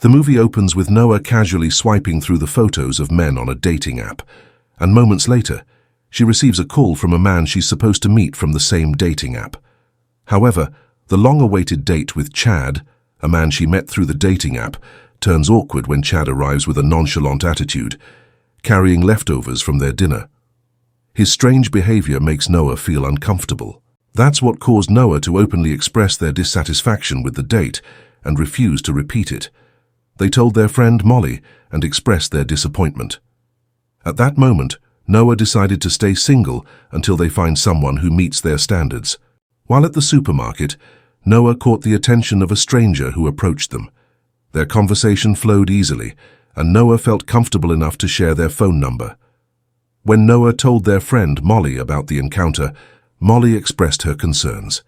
The movie opens with Noah casually swiping through the photos of men on a dating app, and moments later, she receives a call from a man she's supposed to meet from the same dating app. However, the long-awaited date with Chad, a man she met through the dating app, turns awkward when Chad arrives with a nonchalant attitude, carrying leftovers from their dinner. His strange behavior makes Noah feel uncomfortable. That's what caused Noah to openly express their dissatisfaction with the date and refuse to repeat it. They told their friend Molly and expressed their disappointment. At that moment, Noah decided to stay single until they find someone who meets their standards. While at the supermarket, Noah caught the attention of a stranger who approached them. Their conversation flowed easily, and Noah felt comfortable enough to share their phone number. When Noah told their friend Molly about the encounter, Molly expressed her concerns.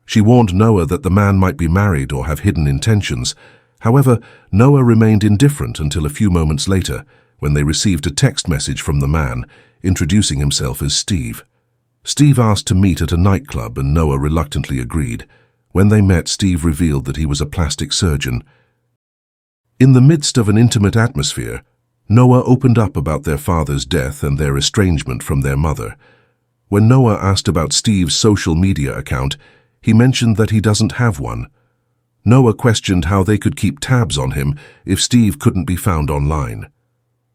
She warned Noah that the man might be married or have hidden intentions. However, Noah remained indifferent until a few moments later, when they received a text message from the man, introducing himself as Steve. Steve asked to meet at a nightclub, and Noah reluctantly agreed. When they met, Steve revealed that he was a plastic surgeon. In the midst of an intimate atmosphere, Noah opened up about their father's death and their estrangement from their mother. When Noah asked about Steve's social media account, he mentioned that he doesn't have one. Noah questioned how they could keep tabs on him if Steve couldn't be found online.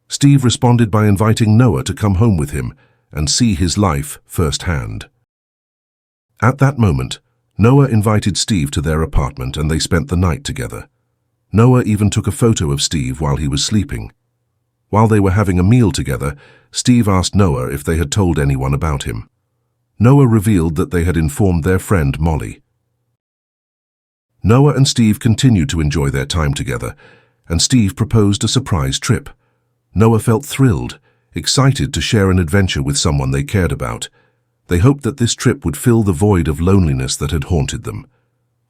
Steve responded by inviting Noah to come home with him and see his life firsthand. At that moment, Noah invited Steve to their apartment and they spent the night together. Noah even took a photo of Steve while he was sleeping. While they were having a meal together, Steve asked Noah if they had told anyone about him. Noah revealed that they had informed their friend Molly. Noah and Steve continued to enjoy their time together, and Steve proposed a surprise trip. Noah felt thrilled, excited to share an adventure with someone they cared about. They hoped that this trip would fill the void of loneliness that had haunted them.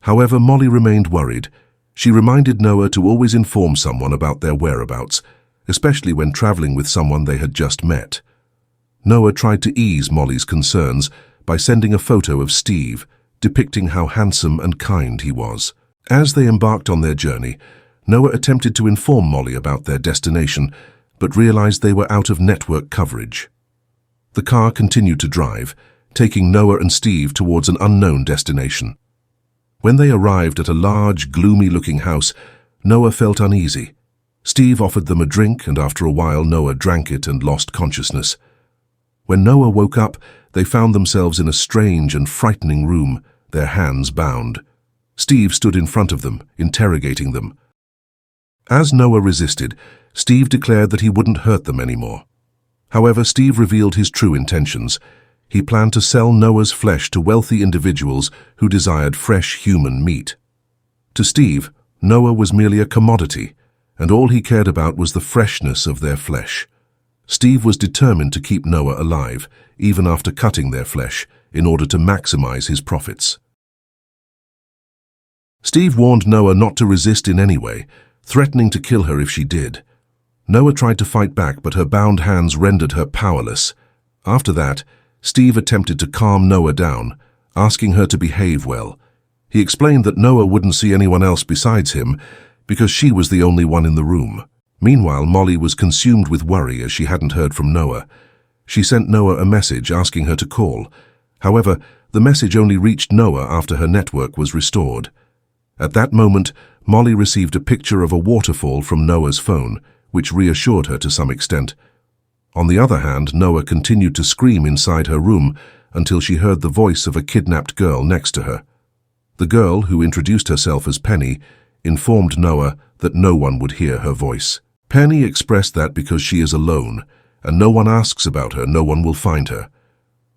However, Molly remained worried. She reminded Noah to always inform someone about their whereabouts, especially when traveling with someone they had just met. Noah tried to ease Molly's concerns by sending a photo of Steve, depicting how handsome and kind he was. As they embarked on their journey, Noah attempted to inform Molly about their destination, but realized they were out of network coverage. The car continued to drive, taking Noah and Steve towards an unknown destination. When they arrived at a large, gloomy-looking house, Noah felt uneasy. Steve offered them a drink, and after a while Noah drank it and lost consciousness. When Noah woke up, they found themselves in a strange and frightening room, their hands bound. Steve stood in front of them, interrogating them. As Noah resisted, Steve declared that he wouldn't hurt them anymore. However, Steve revealed his true intentions. He planned to sell Noah's flesh to wealthy individuals who desired fresh human meat. To Steve, Noah was merely a commodity, and all he cared about was the freshness of their flesh. Steve was determined to keep Noah alive, even after cutting their flesh, in order to maximize his profits. Steve warned Noah not to resist in any way, threatening to kill her if she did. Noah tried to fight back, but her bound hands rendered her powerless. After that, Steve attempted to calm Noah down, asking her to behave well. He explained that Noah wouldn't see anyone else besides him because she was the only one in the room. Meanwhile, Molly was consumed with worry as she hadn't heard from Noah. She sent Noah a message asking her to call. However, the message only reached Noah after her network was restored. At that moment, Molly received a picture of a waterfall from Noah's phone, which reassured her to some extent. On the other hand, Noah continued to scream inside her room until she heard the voice of a kidnapped girl next to her. The girl, who introduced herself as Penny, informed Noah that no one would hear her voice. Penny expressed that because she is alone, and no one asks about her, no one will find her.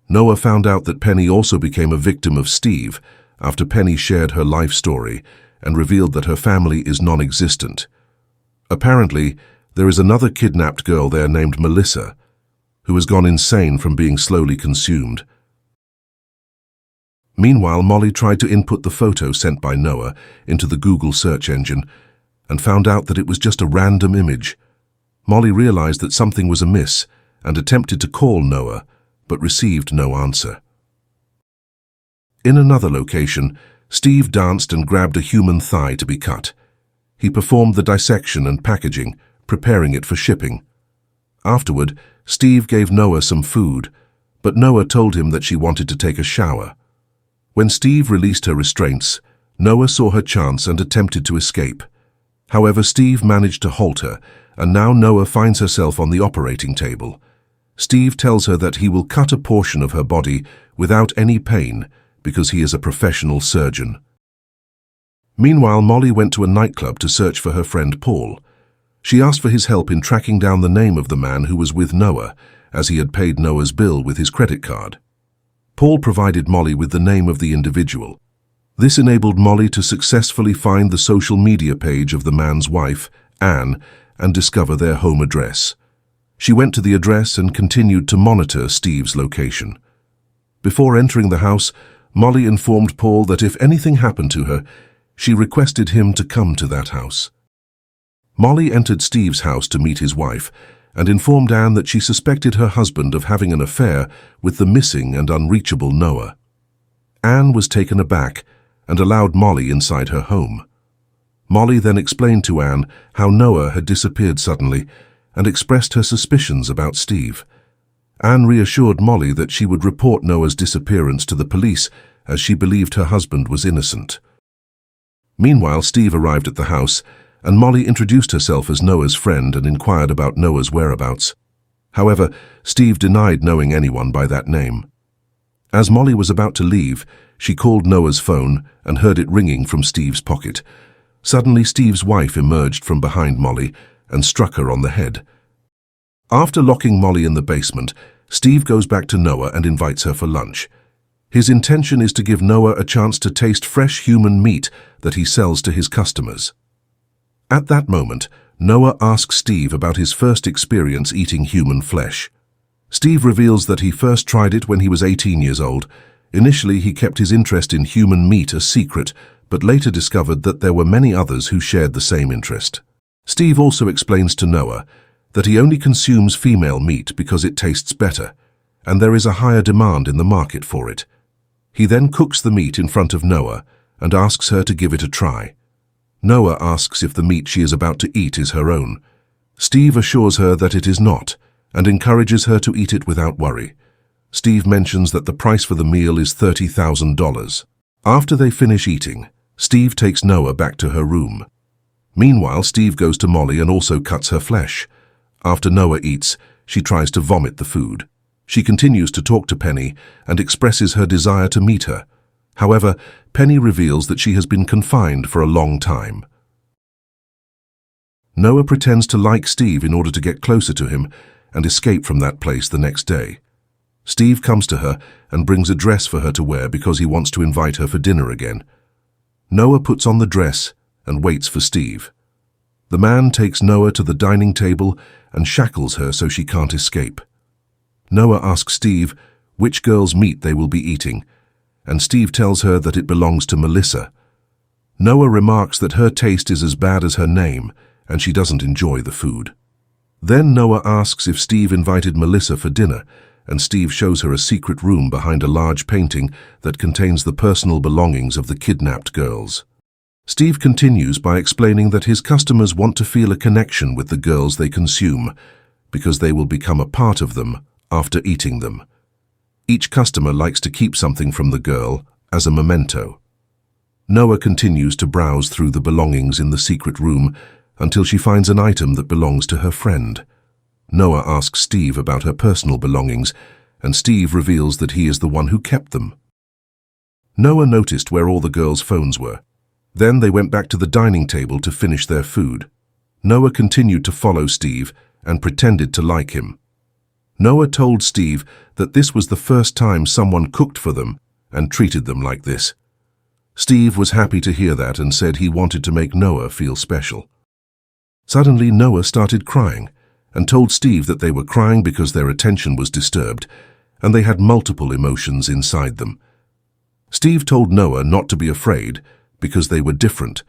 Noah found out that Penny also became a victim of Steve after Penny shared her life story and revealed that her family is non-existent. Apparently, there is another kidnapped girl there named Melissa, who has gone insane from being slowly consumed. Meanwhile, Molly tried to input the photo sent by Noah into the Google search engine and found out that it was just a random image. Molly realized that something was amiss and attempted to call Noah, but received no answer. In another location, Steve danced and grabbed a human thigh to be cut. He performed the dissection and packaging, preparing it for shipping. Afterward, Steve gave Noah some food, but Noah told him that she wanted to take a shower. When Steve released her restraints, Noah saw her chance and attempted to escape. However, Steve managed to halt her, and now Noah finds herself on the operating table. Steve tells her that he will cut a portion of her body without any pain because he is a professional surgeon. Meanwhile, Molly went to a nightclub to search for her friend Paul. She asked for his help in tracking down the name of the man who was with Noah, as he had paid Noah's bill with his credit card. Paul provided Molly with the name of the individual. This enabled Molly to successfully find the social media page of the man's wife, Anne, and discover their home address. She went to the address and continued to monitor Steve's location. Before entering the house, Molly informed Paul that if anything happened to her, she requested him to come to that house. Molly entered Steve's house to meet his wife and informed Anne that she suspected her husband of having an affair with the missing and unreachable Noah. Anne was taken aback and allowed Molly inside her home. Molly then explained to Anne how Noah had disappeared suddenly and expressed her suspicions about Steve. Anne reassured Molly that she would report Noah's disappearance to the police as she believed her husband was innocent. Meanwhile, Steve arrived at the house, and Molly introduced herself as Noah's friend and inquired about Noah's whereabouts. However, Steve denied knowing anyone by that name. As Molly was about to leave, she called Noah's phone and heard it ringing from Steve's pocket. Suddenly, Steve's wife emerged from behind Molly and struck her on the head. After locking Molly in the basement, Steve goes back to Noah and invites her for lunch. His intention is to give Noah a chance to taste fresh human meat that he sells to his customers. At that moment, Noah asks Steve about his first experience eating human flesh. Steve reveals that he first tried it when he was 18 years old. Initially, he kept his interest in human meat a secret, but later discovered that there were many others who shared the same interest. Steve also explains to Noah that he only consumes female meat because it tastes better, and there is a higher demand in the market for it. He then cooks the meat in front of Noah and asks her to give it a try. Noah asks if the meat she is about to eat is her own. Steve assures her that it is not and encourages her to eat it without worry. Steve mentions that the price for the meal is $30,000. After they finish eating, Steve takes Noah back to her room. Meanwhile, Steve goes to Molly and also cuts her flesh. After Noah eats, she tries to vomit the food. She continues to talk to Penny and expresses her desire to meet her. However, Penny reveals that she has been confined for a long time. Noah pretends to like Steve in order to get closer to him and escape from that place the next day. Steve comes to her and brings a dress for her to wear because he wants to invite her for dinner again. Noah puts on the dress and waits for Steve. The man takes Noah to the dining table and shackles her so she can't escape. Noah asks Steve which girl's meat they will be eating, and Steve tells her that it belongs to Melissa. Noah remarks that her taste is as bad as her name, and she doesn't enjoy the food. Then Noah asks if Steve invited Melissa for dinner, and Steve shows her a secret room behind a large painting that contains the personal belongings of the kidnapped girls. Steve continues by explaining that his customers want to feel a connection with the girls they consume, because they will become a part of them after eating them. Each customer likes to keep something from the girl as a memento. Noah continues to browse through the belongings in the secret room until she finds an item that belongs to her friend. Noah asks Steve about her personal belongings, and Steve reveals that he is the one who kept them. Noah noticed where all the girls' phones were. Then they went back to the dining table to finish their food. Noah continued to follow Steve and pretended to like him. Noah told Steve that this was the first time someone cooked for them and treated them like this. Steve was happy to hear that and said he wanted to make Noah feel special. Suddenly, Noah started crying and told Steve that they were crying because their attention was disturbed and they had multiple emotions inside them. Steve told Noah not to be afraid because they were different,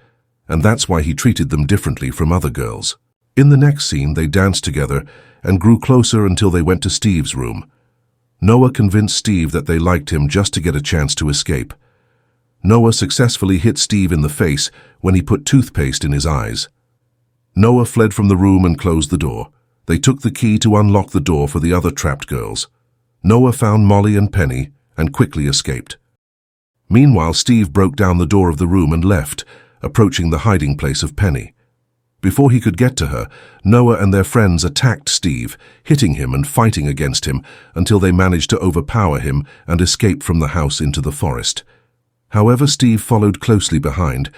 and that's why he treated them differently from other girls. In the next scene, they danced together and grew closer until they went to Steve's room. Noah convinced Steve that they liked him just to get a chance to escape. Noah successfully hit Steve in the face when he put toothpaste in his eyes. Noah fled from the room and closed the door. They took the key to unlock the door for the other trapped girls. Noah found Molly and Penny and quickly escaped. Meanwhile, Steve broke down the door of the room and left, approaching the hiding place of Penny. Before he could get to her, Noah and their friends attacked Steve, hitting him and fighting against him until they managed to overpower him and escape from the house into the forest. However, Steve followed closely behind,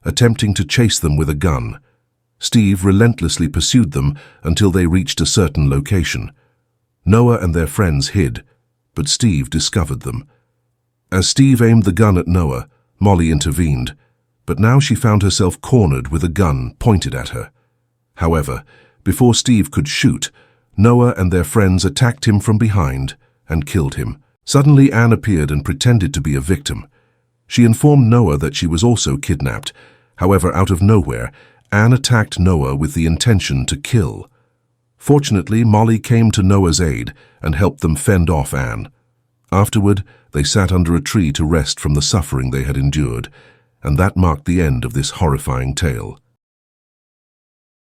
attempting to chase them with a gun. Steve relentlessly pursued them until they reached a certain location. Noah and their friends hid, but Steve discovered them. As Steve aimed the gun at Noah, Molly intervened, but now she found herself cornered with a gun pointed at her. However, before Steve could shoot, Noah and their friends attacked him from behind and killed him. Suddenly, Anne appeared and pretended to be a victim. She informed Noah that she was also kidnapped. However, out of nowhere, Anne attacked Noah with the intention to kill. Fortunately, Molly came to Noah's aid and helped them fend off Anne. Afterward, they sat under a tree to rest from the suffering they had endured, and that marked the end of this horrifying tale.